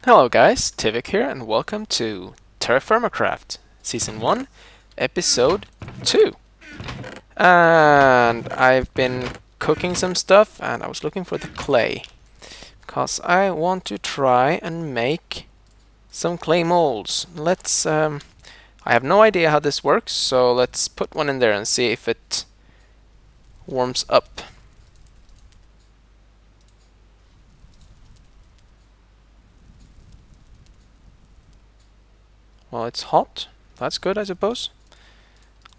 Hello guys, Tivik here and welcome to TerrafirmaCraft Season 1, Episode 2. And I've been cooking some stuff and I was looking for the clay because I want to try and make some clay molds. I have no idea how this works, so let's put one in there and see if it warms up. Well, it's hot. That's good, I suppose.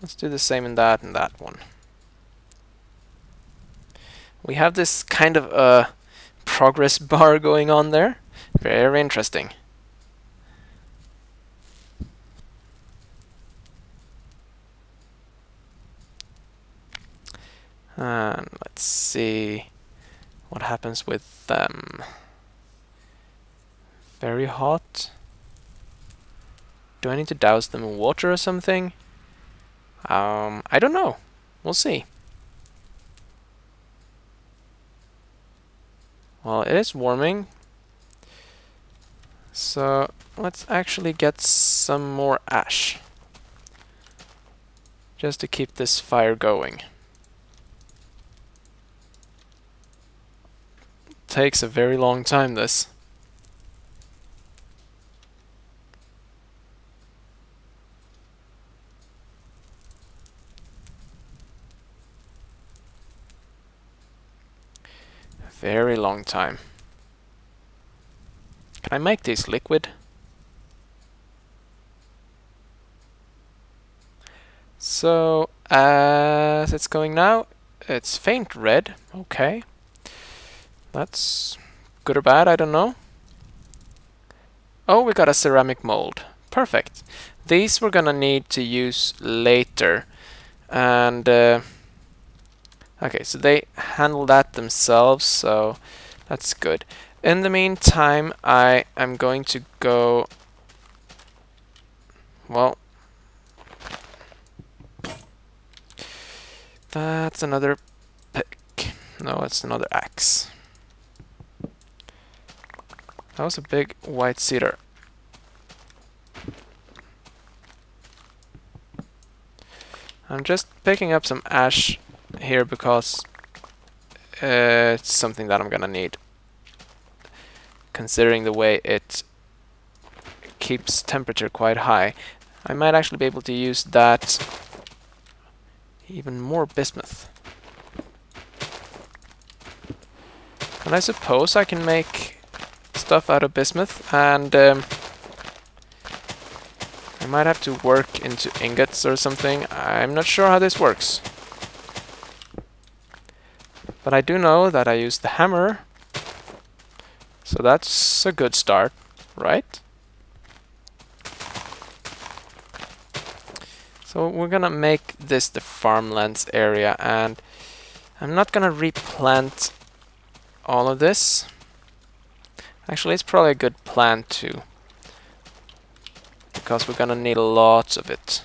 Let's do the same in that and that one. We have this kind of a progress bar going on there. Very interesting. And let's see what happens with them. Very hot. Do I need to douse them in water or something? I don't know. We'll see. Well, it is warming. So let's actually get some more ash. Just to keep this fire going. Takes a very long time, this. Very long time. Can I make these liquid? So, as it's going now, it's faint red. Okay. That's good or bad, I don't know. Oh, we got a ceramic mold. Perfect. These we're gonna need to use later. And okay, so they handle that themselves, so that's good. In the meantime, I am going to go... Well, that's another pick. No, it's another axe. That was a big white cedar. I'm just picking up some ash here because it's something that I'm gonna need, considering the way it keeps temperature quite high. I might actually be able to use that. Even more bismuth. And I suppose I can make stuff out of bismuth, and I might have to work into ingots or something. I'm not sure how this works. But I do know that I use the hammer, so that's a good start, right? So we're gonna make this the farmlands area, and I'm not gonna replant all of this. Actually, it's probably a good plan too, because we're gonna need a lot of it.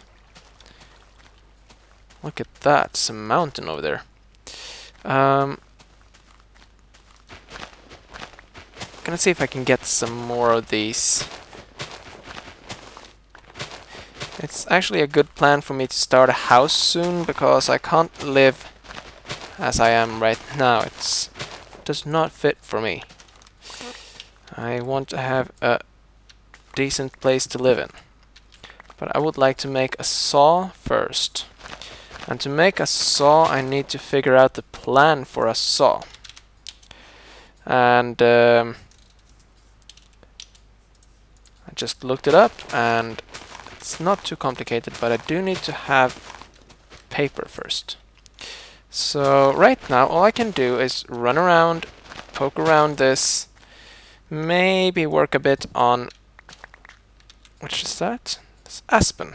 Look at that, it's a mountain over there. Gonna see if I can get some more of these. It's actually a good plan for me to start a house soon, because I can't live as I am right now. It does not fit for me. I want to have a decent place to live in. But I would like to make a saw first. And to make a saw, I need to figure out the plan for a saw. And I just looked it up, and it's not too complicated, but I do need to have paper first. So right now, all I can do is run around, poke around this, maybe work a bit on... Which is that? It's aspen.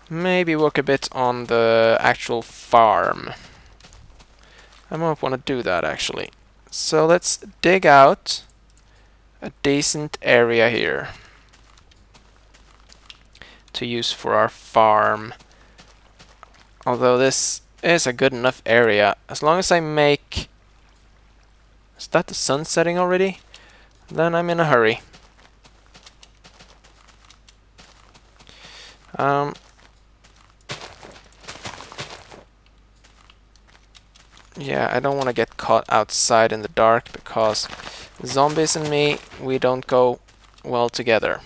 Maybe work a bit on the actual farm. I might want to do that, actually. So let's dig out a decent area here to use for our farm. Although this is a good enough area, as long as I make Is that the sun setting already? Then I'm in a hurry. Yeah, I don't want to get caught outside in the dark because zombies and me, we don't go well together.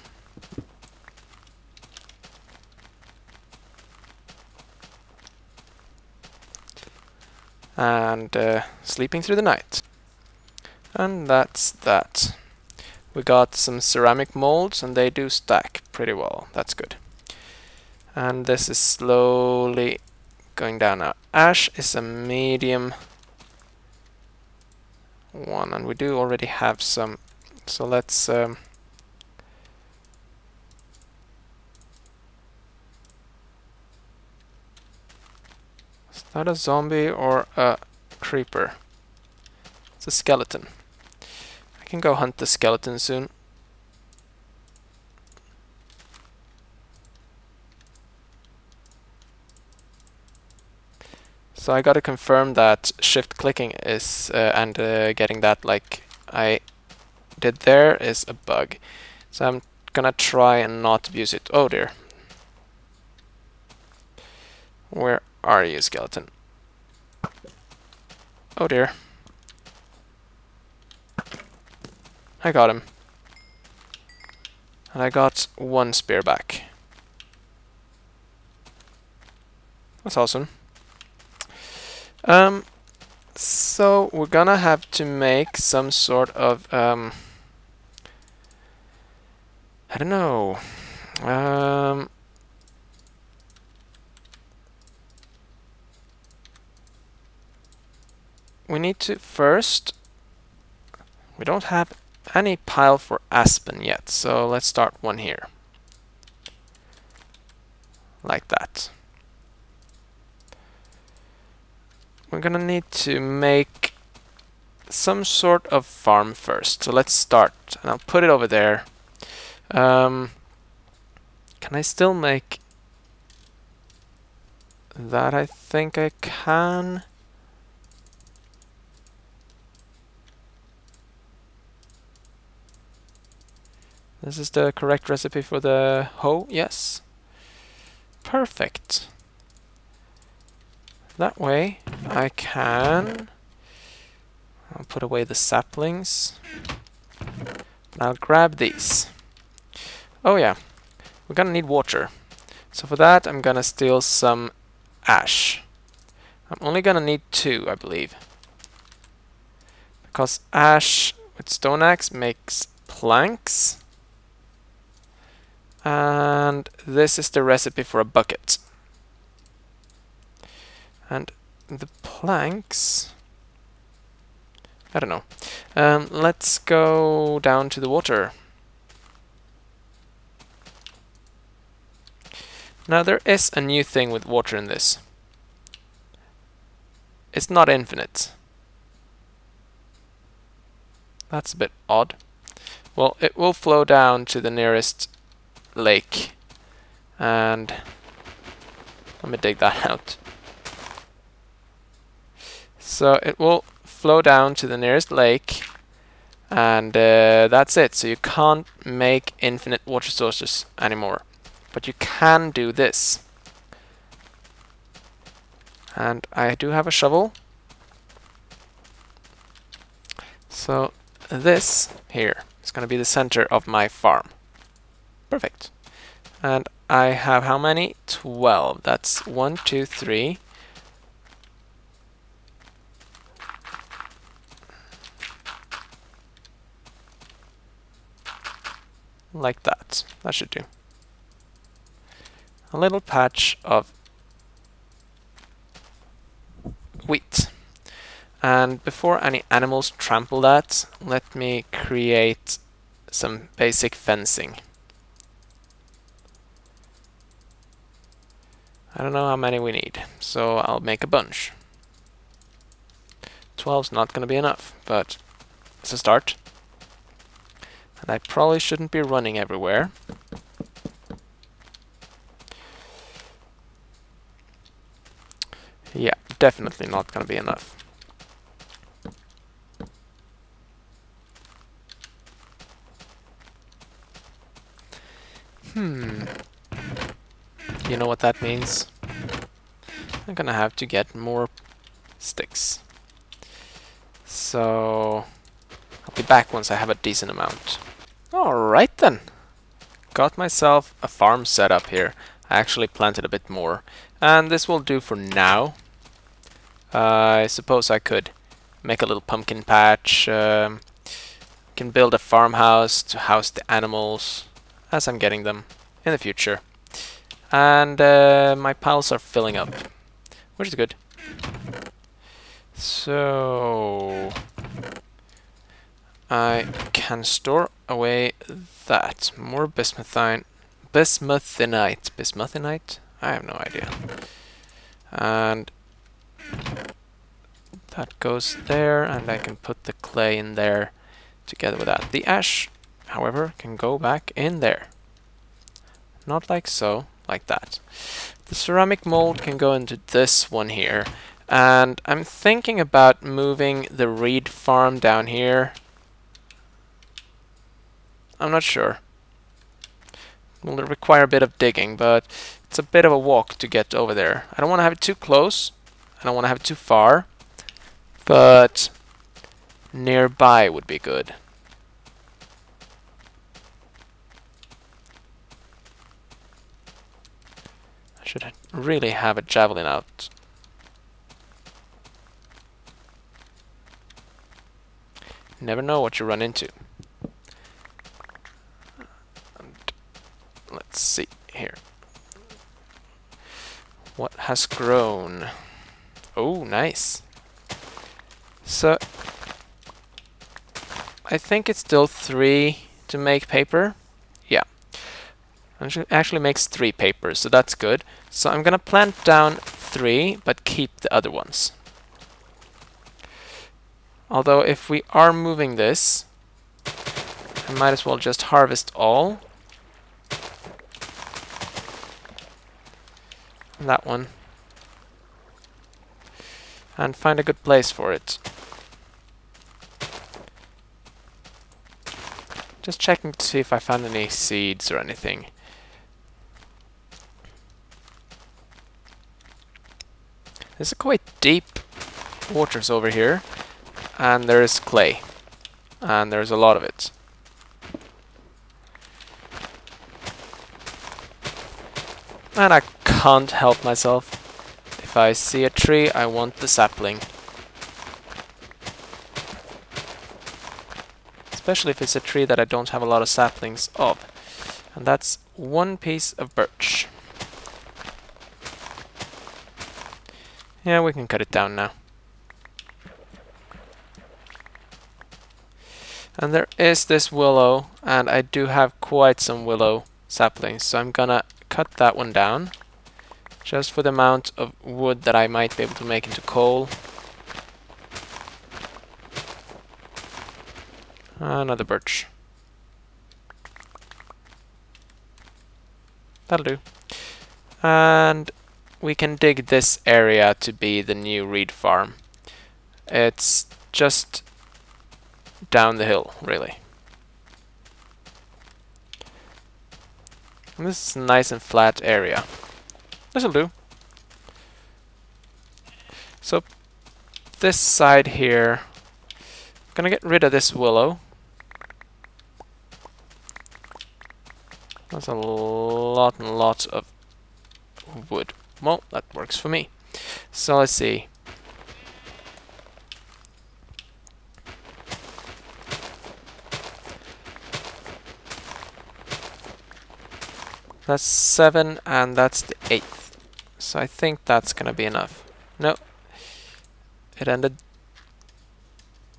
And sleeping through the night. And that's that. We got some ceramic molds and they do stack pretty well. That's good. And this is slowly going down now. Ash is a medium one, and we do already have some. So let's is that a zombie or a creeper? It's a skeleton. I can go hunt the skeleton soon. So I gotta confirm that shift clicking is and getting that like I did there is a bug. So I'm gonna try and not abuse it. Oh dear. Where are you, skeleton? Oh dear. I got him. And I got one spear back. That's awesome. So we're gonna have to make some sort of I don't know. We need to first. We don't have any pile for aspen yet, so let's start one here. Like that. We're gonna need to make some sort of farm first. So let's start, and I'll put it over there. Can I still make that? I think I can. This is the correct recipe for the hoe, yes. Perfect. That way I can. I'll put away the saplings. And I'll grab these. Oh yeah, we're gonna need water. So for that I'm gonna steal some ash. I'm only gonna need 2, I believe. Because ash with stone axe makes planks. And this is the recipe for a bucket. And the planks, I don't know. Let's go down to the water. Now there is a new thing with water in this. It's not infinite. That's a bit odd. Well, it will flow down to the nearest lake. And let me dig that out. So it will flow down to the nearest lake, and that's it. So you can't make infinite water sources anymore, but you can do this. And I do have a shovel, so this here is going to be the center of my farm. Perfect. And I have how many? 12. That's 1, 2, 3. Like that. That should do. A little patch of wheat. And before any animals trample that, let me create some basic fencing. I don't know how many we need, so I'll make a bunch. 12's not going to be enough, but it's a start. And I probably shouldn't be running everywhere. Yeah, definitely not going to be enough. You know what that means? I'm gonna have to get more sticks. So I'll be back once I have a decent amount. Alright then. Got myself a farm set up here. I actually planted a bit more. And this will do for now. I suppose I could make a little pumpkin patch. Can build a farmhouse to house the animals as I'm getting them in the future. And my piles are filling up, which is good. So I can store away that. More bismuthinite. Bismuthinite? I have no idea. And that goes there, and I can put the clay in there together with that. The ash, however, can go back in there. Not like so, like that. The ceramic mold can go into this one here. And I'm thinking about moving the reed farm down here. I'm not sure. Will require a bit of digging, but it's a bit of a walk to get over there. I don't want to have it too close. I don't want to have it too far. But nearby would be good. I should really have a javelin out. Never know what you run into. And let's see here. What has grown? Oh, nice. So I think it's still 3 to make paper. Yeah. Actually makes 3 papers, so that's good. So I'm gonna plant down 3, but keep the other ones. Although if we are moving this, I might as well just harvest all. That one. And find a good place for it. Just checking to see if I found any seeds or anything. There's a quite deep waters over here. And there is clay. And there's a lot of it. And I can't help myself. If I see a tree, I want the sapling. Especially if it's a tree that I don't have a lot of saplings of. And that's 1 piece of birch. Yeah, we can cut it down now. And there is this willow, and I do have quite some willow saplings, so I'm gonna cut that one down. Just for the amount of wood that I might be able to make into coal. Another birch. That'll do. And we can dig this area to be the new reed farm. It's just down the hill, really. And this is a nice and flat area. This'll do. So this side here, I'm gonna get rid of this willow. That's a lot and lots of wood. Well, that works for me. So let's see. That's 7, and that's the 8th. So I think that's gonna be enough. No, it ended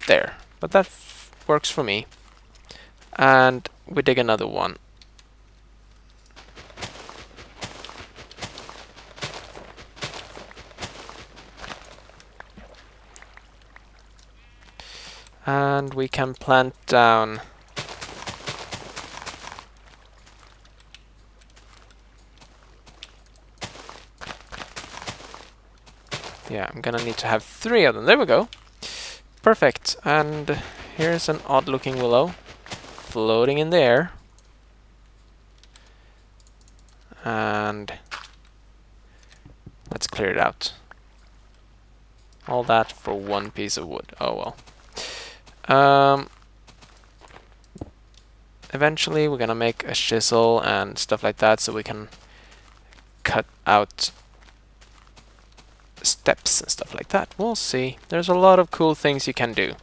there, but that works for me. And we dig another one. And we can plant down yeah, I'm gonna need to have 3 of them. There we go. Perfect. And here's an odd looking willow floating in the air. and let's clear it out. All that for one piece of wood. Oh well. Eventually we're gonna make a chisel and stuff like that so we can cut out steps and stuff like that. We'll see. There's a lot of cool things you can do.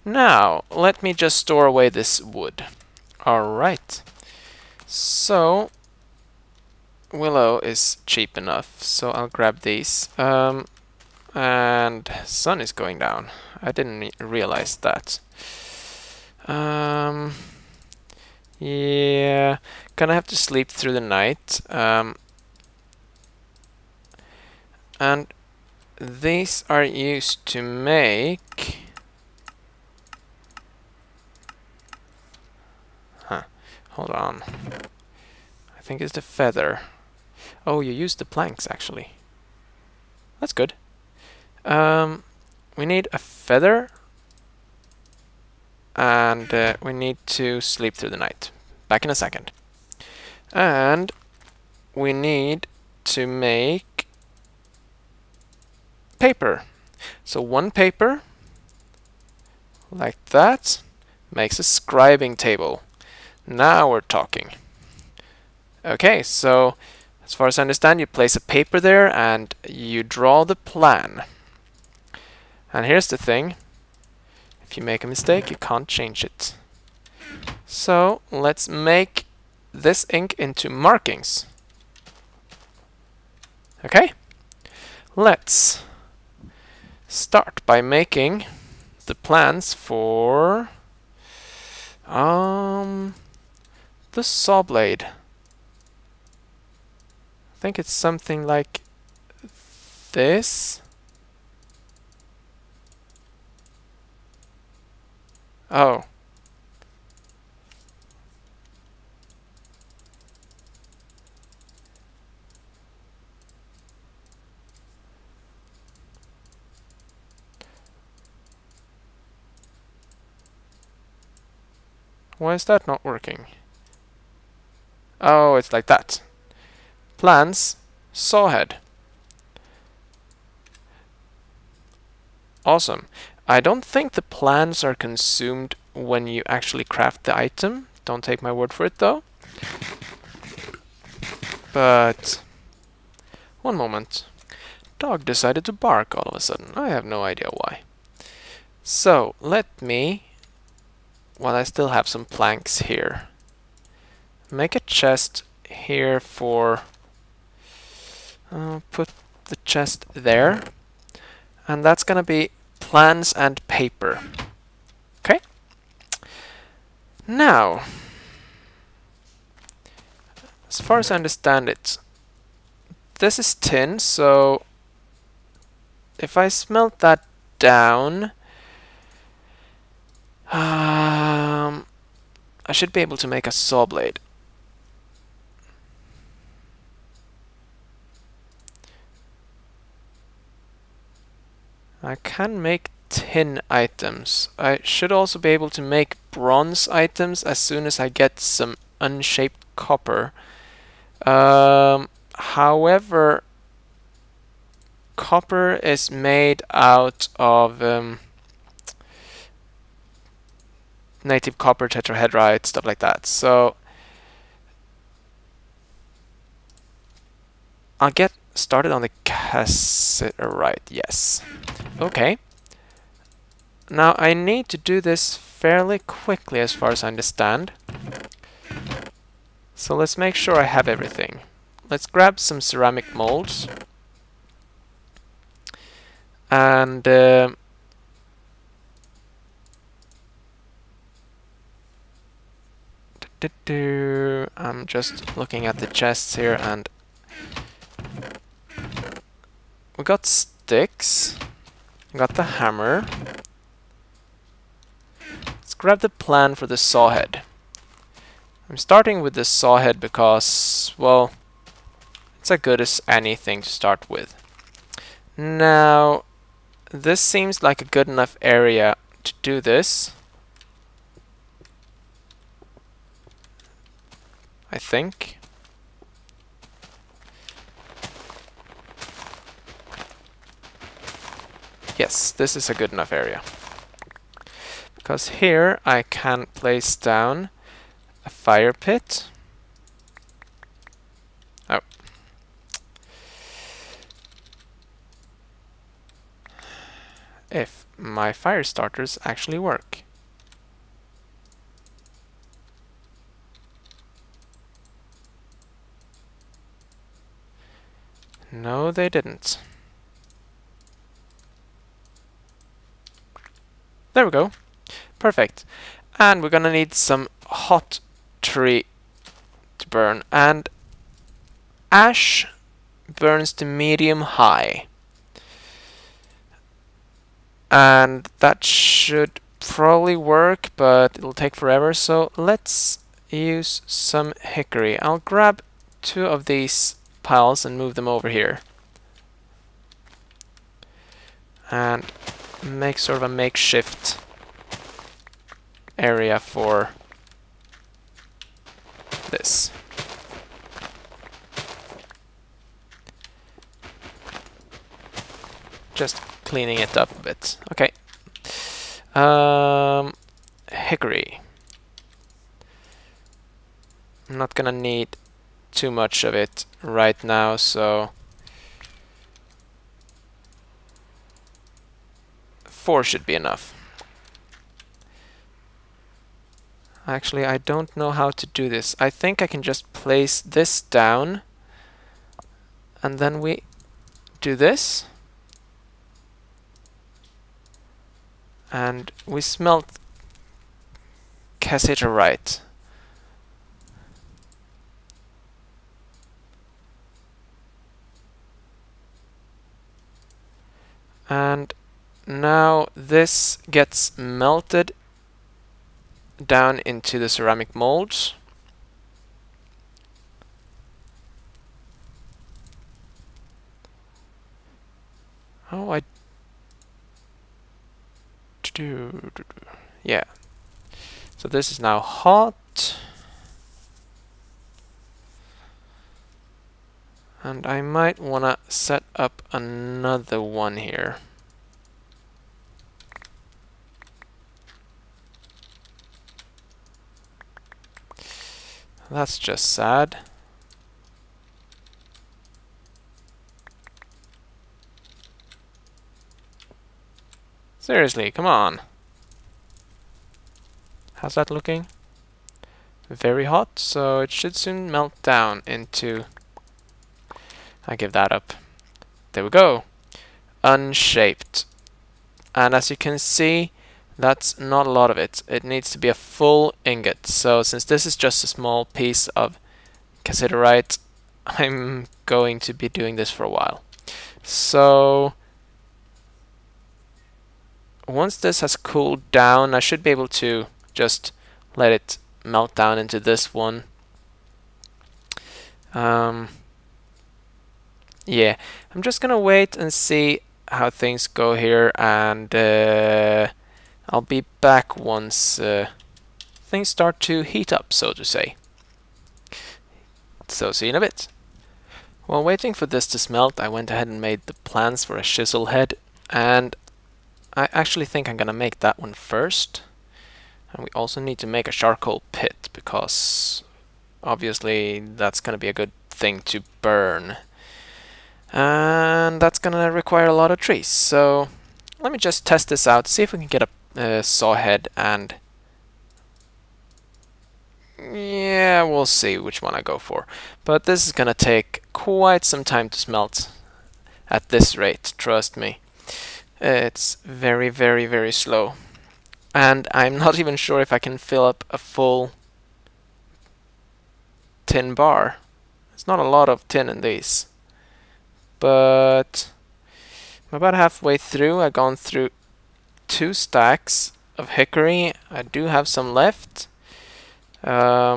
Now, let me just store away this wood. Alright. So, willow is cheap enough, so I'll grab these. And sun is going down. I didn't realize that. Yeah, gonna have to sleep through the night. And these are used to make... Hold on. I think it's the feather. Oh, you used the planks, actually. That's good. We need a feather. And we need to sleep through the night. Back in a second. And we need to make paper. So one paper, like that, makes a scribing table. Now we're talking. Okay, so as far as I understand, you place a paper there and you draw the plan. And here's the thing. If you make a mistake, you can't change it. So let's make this ink into markings. Okay? Let's start by making the plans for the saw blade. I think it's something like this. Oh. Why is that not working? Oh, it's like that. Plans, sawhead. Awesome. I don't think the plans are consumed when you actually craft the item. Don't take my word for it, though. But one moment. Dog decided to bark all of a sudden. I have no idea why. So let me, while I still have some planks here, make a chest here for... put the chest there. And that's gonna be plans and paper. Okay? Now, as far as I understand it, this is tin, so if I smelt that down, I should be able to make a saw blade. I can make tin items. I should also be able to make bronze items as soon as I get some unshaped copper. However, copper is made out of native copper tetrahedrite, stuff like that. So I'll get started on the cassiterite, yes. Okay. Now I need to do this fairly quickly as far as I understand. So let's make sure I have everything. Let's grab some ceramic molds. And I'm just looking at the chests here, and we got sticks. We got the hammer. Let's grab the plan for the saw head. I'm starting with the saw head because, well, it's as good as anything to start with. Now, this seems like a good enough area to do this. I think. Yes, this is a good enough area. Because here I can place down a fire pit. Oh. If my fire starters actually work. No, they didn't. There we go. Perfect. And we're gonna need some hot tree to burn. And ash burns to medium high. And that should probably work, but it'll take forever. So let's use some hickory. I'll grab 2 of these piles and move them over here. And make sort of a makeshift area for this. Just cleaning it up a bit. Okay. Hickory. I'm not gonna need too much of it right now, so 4 should be enough. Actually, I don't know how to do this. I think I can just place this down and then we do this and we smelt cassiterite. And now this gets melted down into the ceramic molds. Oh, I do. Yeah. So this is now hot. And I might want to set up another one here. That's just sad. Seriously, come on. How's that looking? Very hot, so it should soon melt down into... I give that up. There we go. Unshaped. And as you can see, that's not a lot of it. It needs to be a full ingot. So since this is just a small piece of cassiterite, I'm going to be doing this for a while. So once this has cooled down, I should be able to just let it melt down into this one. Yeah, I'm just gonna wait and see how things go here, and I'll be back once things start to heat up, so to say. So see you in a bit. While waiting for this to smelt, I went ahead and made the plans for a chisel head, and I actually think I'm gonna make that one first. And we also need to make a charcoal pit, because obviously that's gonna be a good thing to burn. And that's gonna require a lot of trees, so let me just test this out, see if we can get a saw head, and yeah, we'll see which one I go for. But this is gonna take quite some time to smelt at this rate, trust me. It's very, very, very slow. And I'm not even sure if I can fill up a full tin bar. It's not a lot of tin in these. But I'm about halfway through. I've gone through 2 stacks of hickory. I do have some left. But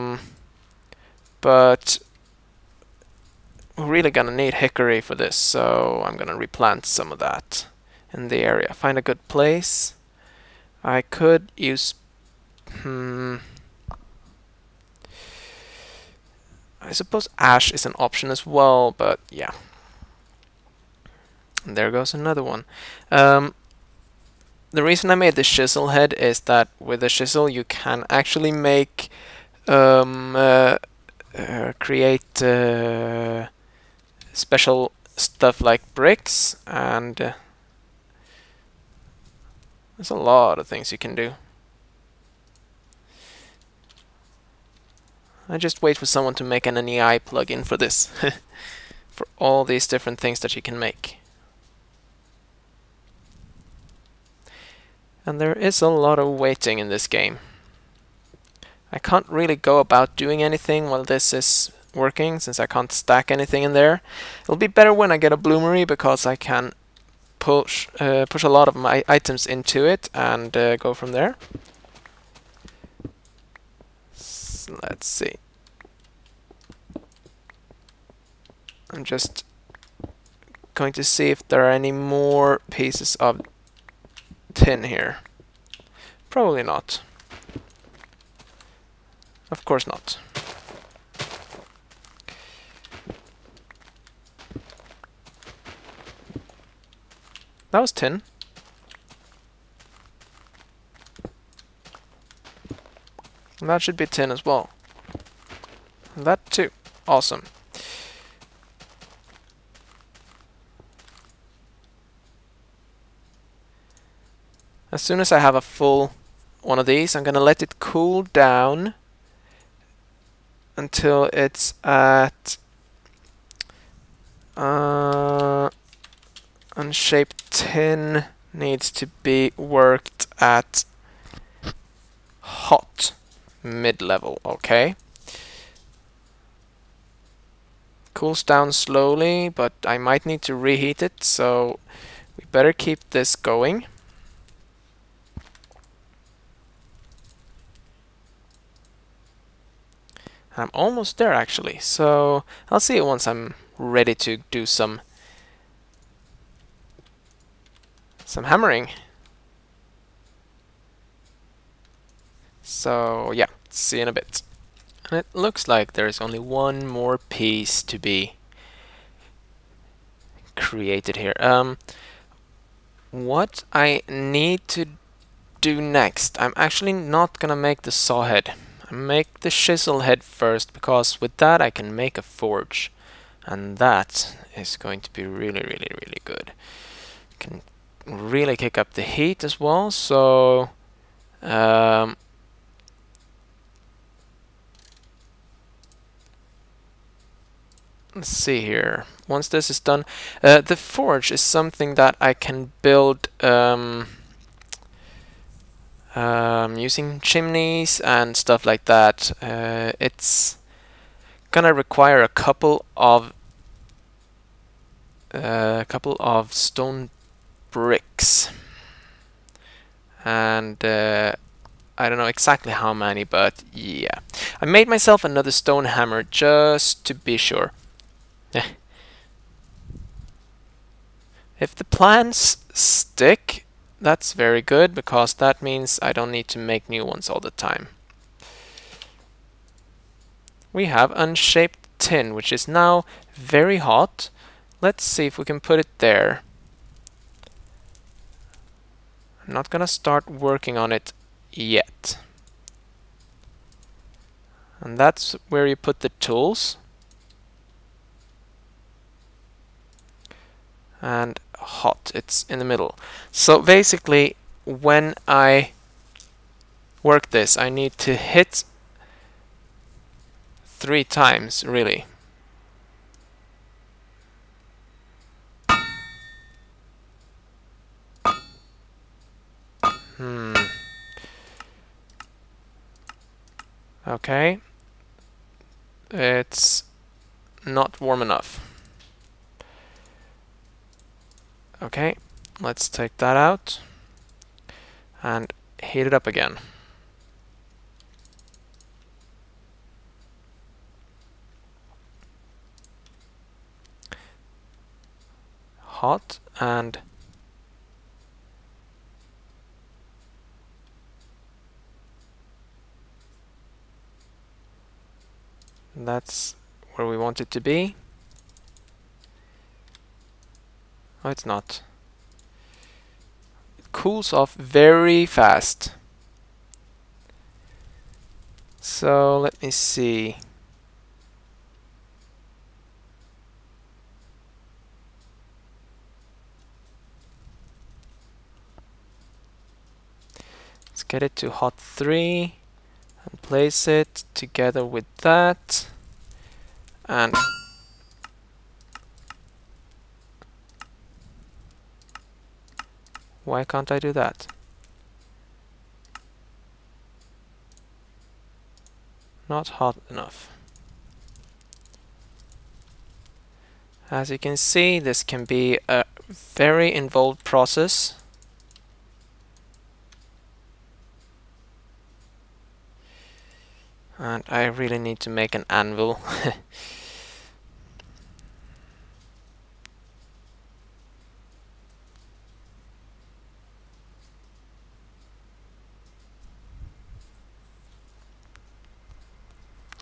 we're really gonna need hickory for this, so I'm gonna replant some of that in the area. Find a good place. I could use... I suppose ash is an option as well, but yeah. And there goes another one. the reason I made the chisel head is that with the chisel you can actually make create special stuff like bricks, and there's a lot of things you can do. I just wait for someone to make an NEI plugin for this, for all these different things that you can make. And there is a lot of waiting in this game. I can't really go about doing anything while this is working, since I can't stack anything in there. It'll be better when I get a bloomery, because I can push a lot of my items into it and go from there. Let's see. I'm just going to see if there are any more pieces of tin here. Probably not. Of course not. That was tin. And that should be tin as well. And that too. Awesome. As soon as I have a full one of these, I'm gonna let it cool down until it's at unshaped tin needs to be worked at hot mid-level. Okay. Cools down slowly, but I might need to reheat it, so we better keep this going. I'm almost there actually, so I'll see it once I'm ready to do some hammering. So yeah, see you in a bit. And it looks like there's only one more piece to be created here. What I need to do next, I'm actually not gonna make the saw head. I make the chisel head first, because with that I can make a forge, and that is going to be really, really, really good. Can really kick up the heat as well. So let's see here. Once this is done, the forge is something that I can build using chimneys and stuff like that. It's gonna require a couple of stone bricks, and I don't know exactly how many, but yeah. I made myself another stone hammer just to be sure. If the plans stick, that's very good, because that means I don't need to make new ones all the time. We have unshaped tin, which is now very hot. Let's see if we can put it there. I'm not gonna start working on it yet. And that's where you put the tools. And hot, it's in the middle. So basically, when I work this, I need to hit 3 times, really. Okay. It's not warm enough. Okay, let's take that out and heat it up again. Hot, and that's where we want it to be. Oh, it's not. It cools off very fast. So let me see. Let's get it to hot 3 and place it together with that. And why can't I do that? Not hot enough. As you can see, this can be a very involved process. And I really need to make an anvil.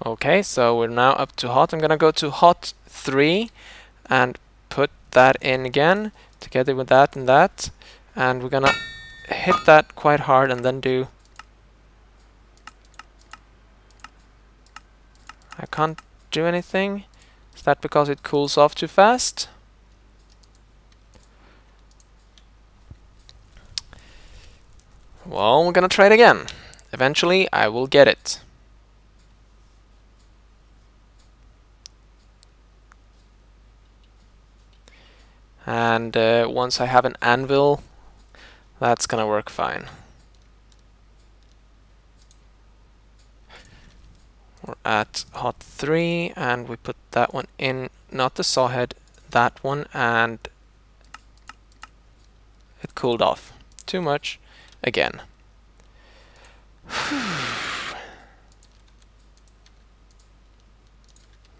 Okay, so we're now up to hot. I'm gonna go to hot 3 and put that in again together with that and that, and we're gonna hit that quite hard and then do... I can't do anything. Is that because it cools off too fast? Well, we're gonna try it again. Eventually I will get it. And once I have an anvil, that's gonna work fine. We're at hot 3 and we put that one in, not the saw head, that one, and it cooled off. Too much again.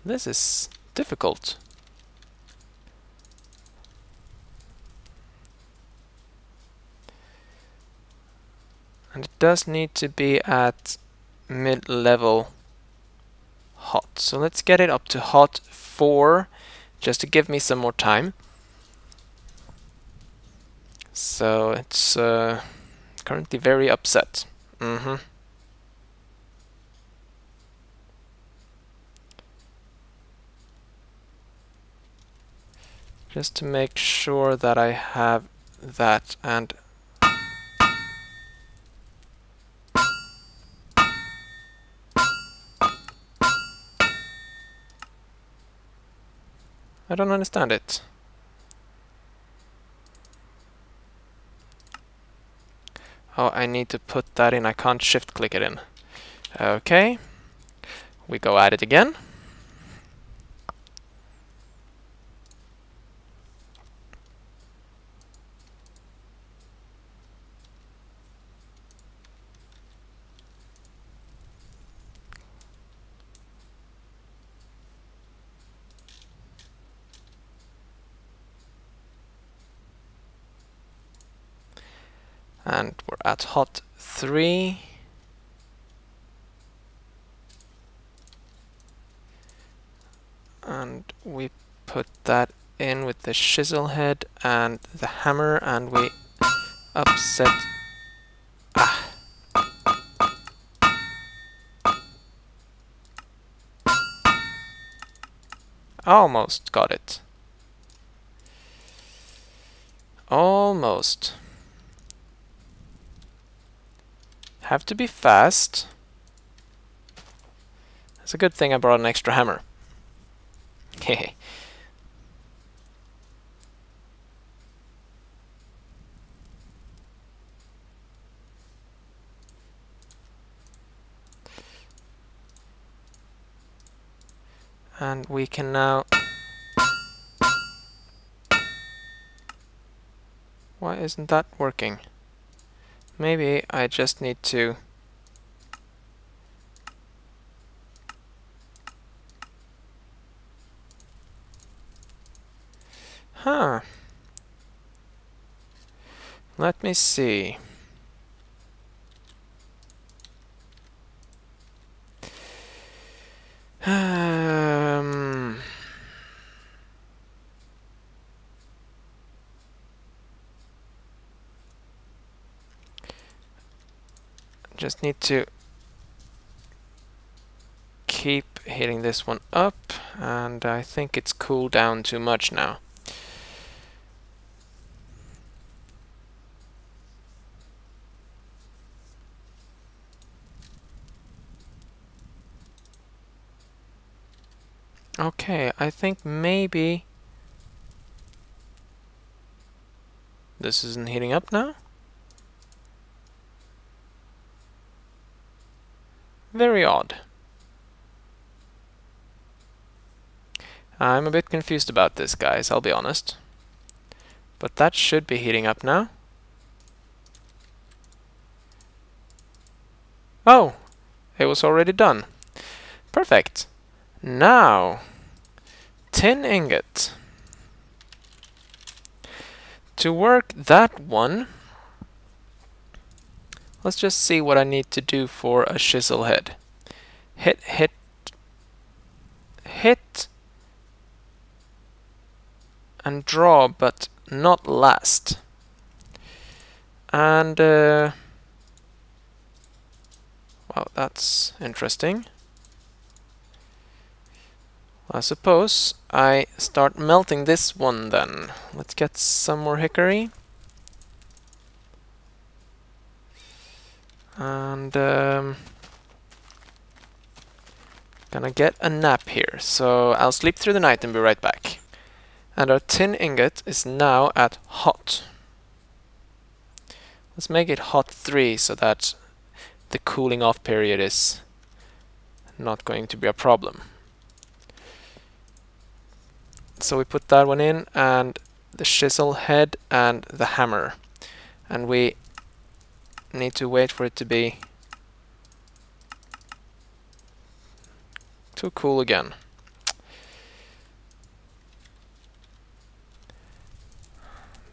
This is difficult. And it does need to be at mid-level hot. So let's get it up to hot 4 just to give me some more time. So it's currently very upset. Just to make sure that I have that, and I don't understand it. Oh, I need to put that in. I can't shift click it in. Okay. We go at it again. And we're at hot 3. And we put that in with the chisel head and the hammer, and we upset. Ah. Almost got it. Almost. Have to be fast. It's a good thing I brought an extra hammer. Hehe. And we can now... Why isn't that working? Maybe I just need to... Huh. Let me see. Just need to keep hitting this one up, and I think it's cooled down too much now. Okay, I think maybe this isn't heating up now. Very odd. I'm a bit confused about this, guys, I'll be honest. But that should be heating up now. Oh, it was already done. Perfect. Now, tin ingot. To work that one, let's just see what I need to do for a chisel head. Hit, hit, hit, and draw, but not last. And, well, that's interesting. I suppose I start melting this one then. Let's get some more hickory. And gonna get a nap here. So I'll sleep through the night and be right back. And our tin ingot is now at hot. Let's make it hot 3 so that the cooling off period is not going to be a problem. So we put that one in, and the chisel head and the hammer, and we need to wait for it to be too cool again.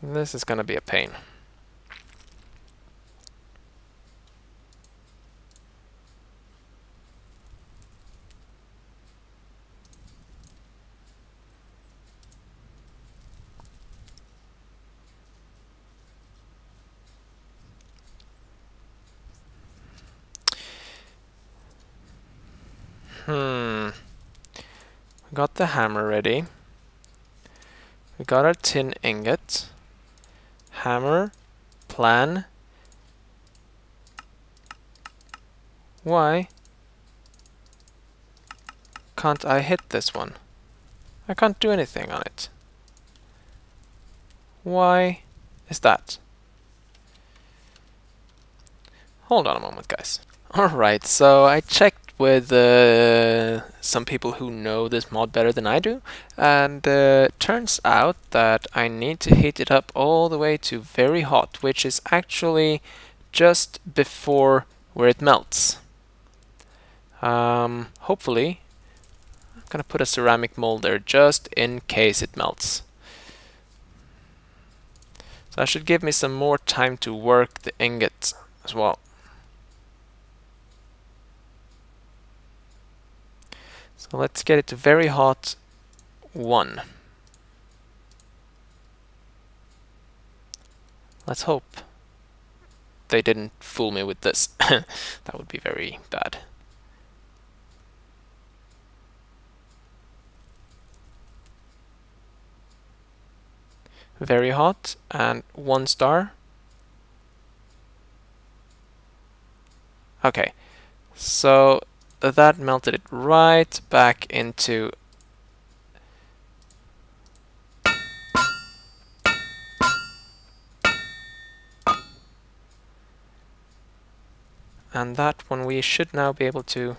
This is gonna be a pain. We got the hammer ready. We got our tin ingot. Hammer. Plan. Why can't I hit this one? I can't do anything on it. Why is that? Hold on a moment, guys. Alright, so I checked with some people who know this mod better than I do, and turns out that I need to heat it up all the way to very hot, which is actually just before where it melts. Hopefully, I'm gonna put a ceramic mold there just in case it melts. So that should give me some more time to work the ingot as well. So let's get it to very hot 1. Let's hope they didn't fool me with this. That would be very bad. Very hot and 1 star. Okay, so that melted it right back into and that one we should now be able to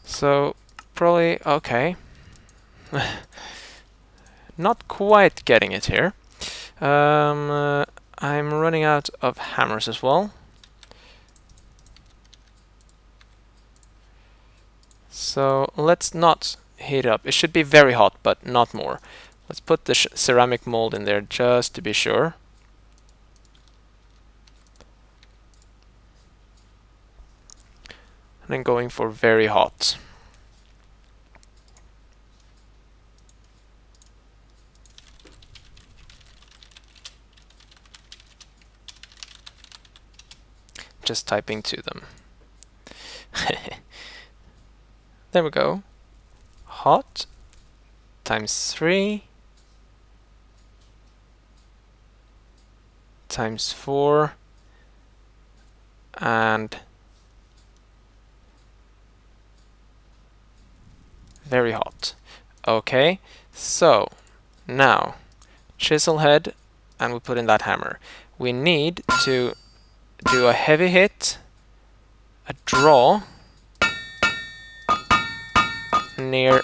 so probably okay. Not quite getting it here. I'm running out of hammers as well. So let's not heat it up. It should be very hot, but not more. Let's put the ceramic mold in there just to be sure. and I'm going for very hot. Just typing to them. There we go. Hot times 3 times 4 and very hot. Okay, so now chisel head, and we put in that hammer. We need to do a heavy hit, a draw near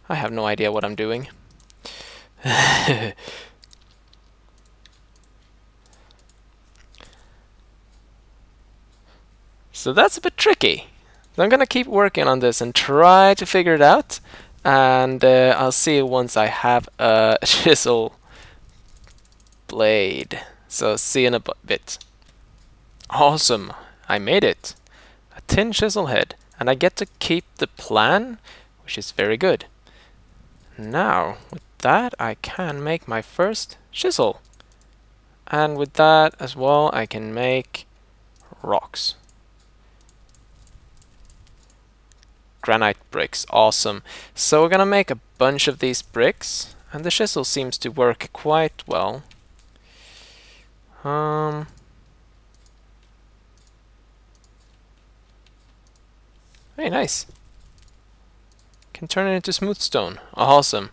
I have no idea what I'm doing. So that's a bit tricky. So I'm gonna keep working on this and try to figure it out, and I'll see you once I have a chisel blade. So see you in a bit. Awesome, I made it. A tin chisel head, and I get to keep the plan, which is very good. Now, with that, I can make my first chisel. And with that as well, I can make rocks. Granite bricks, awesome. So we're gonna make a bunch of these bricks, and the chisel seems to work quite well. Very nice. Can turn it into smooth stone. Awesome.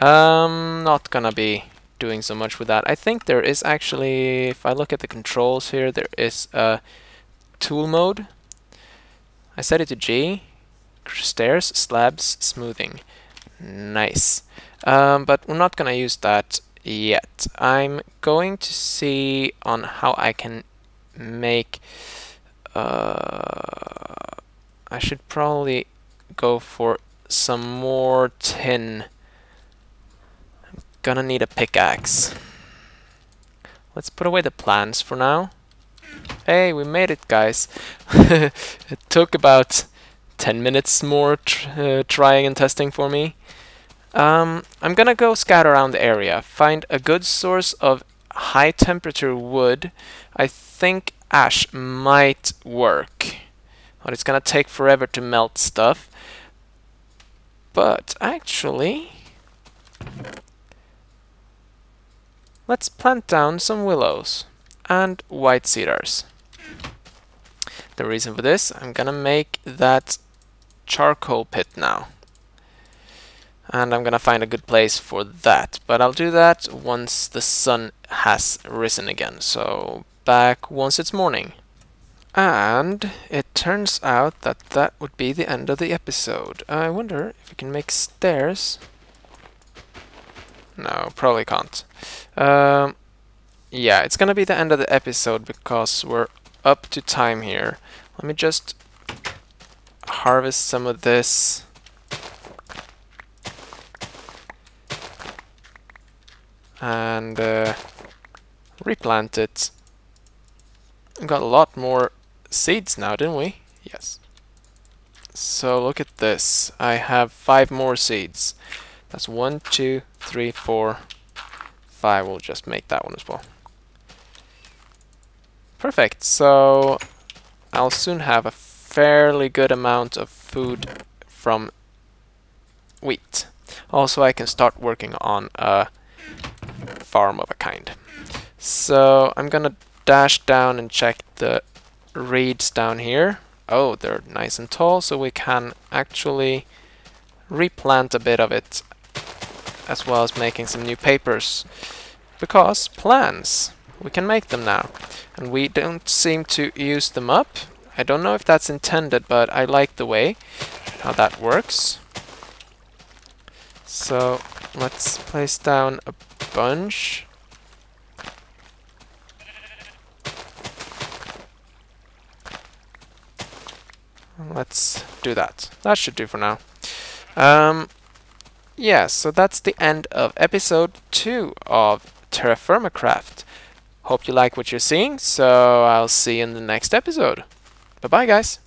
Not gonna be doing so much with that. I think there is actually, if I look at the controls here, there is a tool mode. I set it to G. Stairs, slabs, smoothing. Nice. But we're not gonna use that yet. I'm going to see on how I can make... I should probably go for some more tin. I'm gonna need a pickaxe. Let's put away the plans for now. Hey, we made it, guys. It took about 10 minutes more trying and testing for me. I'm gonna go scout around the area, find a good source of high temperature wood. I think ash might work, but it's gonna take forever to melt stuff. But actually, let's plant down some willows and white cedars. The reason for this, I'm gonna make that charcoal pit now. And I'm gonna find a good place for that. But I'll do that once the sun has risen again. So back once it's morning. And it turns out that that would be the end of the episode. I wonder if we can make stairs. No, probably can't. Yeah, it's gonna be the end of the episode because we're up to time here. Let me just harvest some of this. And replant it. We got a lot more seeds now, didn't we? Yes. So look at this. I have 5 more seeds. That's 1, 2, 3, 4, 5. We'll just make that one as well. Perfect. So I'll soon have a fairly good amount of food from wheat. Also, I can start working on a farm of a kind. So I'm gonna dash down and check the reeds down here. Oh, they're nice and tall, so we can actually replant a bit of it, as well as making some new papers. Because plants, we can make them now. And we don't seem to use them up. I don't know if that's intended, but I like the way how that works. So let's place down a bunch. Let's do that. That should do for now. yeah, so that's the end of episode 2 of TerrafirmaCraft. Hope you like what you're seeing, so I'll see you in the next episode. Bye-bye, guys.